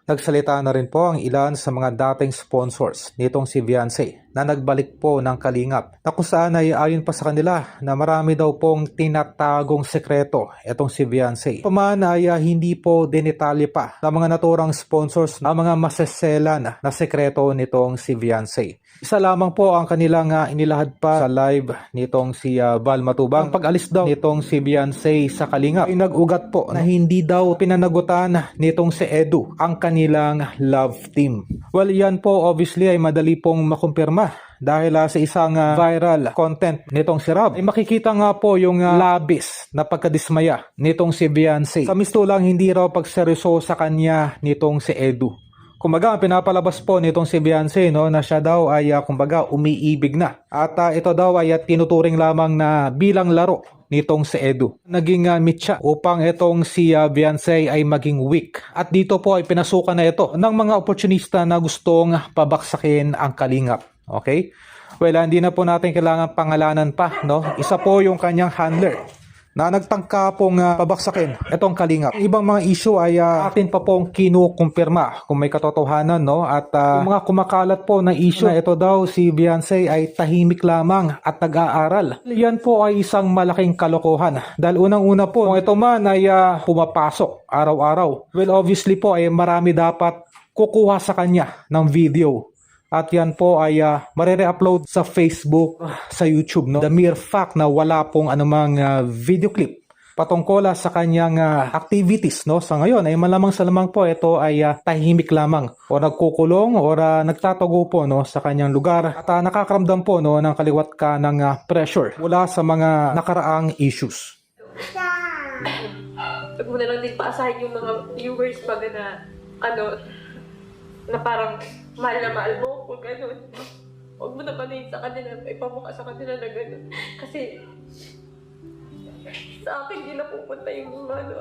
Nagsalita na rin po ang ilan sa mga dating sponsors nitong si Beyonce na nagbalik po ng kalingap na kung saan ay ayon pa sa kanila na marami daw pong tinatagong sekreto itong si Beyonce. Paman ay hindi po dinitalye pa ng mga naturang sponsors na mga maseselan na sekreto nitong si Beyonce. Isa lamang po ang kanilang inilahad pa sa live nitong si Val Matubang. Ang pag-alis daw nitong si Beyonce sa kalingap ay nag-ugat po na hindi daw pinanagutan nitong si Edu ang kanilang love team. Well, yan po obviously ay madali pong makumpirma dahil sa isang viral content nitong si Rob ay makikita nga po yung labis na pagkadismaya nitong si Beyonce. Sa misto lang hindi raw pagseryoso sa kanya nitong si Edu. Kumbaga, pinapalabas po nitong si Beyonce na siya daw ay kumbaga umiibig na. At ito daw ay tinuturing lamang na bilang laro nitong si Edu. Naging mitya upang itong si Beyonce ay maging weak. At dito po ay pinasukan na ito ng mga oportunista na gustong pabaksakin ang kalingap. Okay? Well, hindi na po natin kailangan pangalanan pa. Isa po yung kanyang handler na nagtangka pong pabaksakin itong kalingap. Ibang mga issue ay atin pa pong kinukumpirma kung may katotohanan, at yung mga kumakalat po na issue na ito daw si Beyonce ay tahimik lamang at nag-aaral. Yan po ay isang malaking kalokohan dahil unang-una po kung ito man ay pumapasok araw-araw. Well, obviously po ay marami dapat kukuha sa kanya ng video. At yan po ay marere-upload sa Facebook, sa YouTube. The mere fact na wala pong anumang video clip patungkol sa kanyang activities. Sa ngayon ay malamang sa lamang po ito ay tahimik lamang o nagkukulong o nagtatago po sa kanyang lugar. At nakakaramdam po ng kaliwat ka ng pressure mula sa mga nakaraang issues. Huwag mo na lang din paasahin yung mga viewers baga na na parang mahal na mahal mo kung gano'n. Huwag mo na panayin sa kanila, ipamukha sa kanila na gano'n. Kasi sa akin, hindi na pupunta yung mga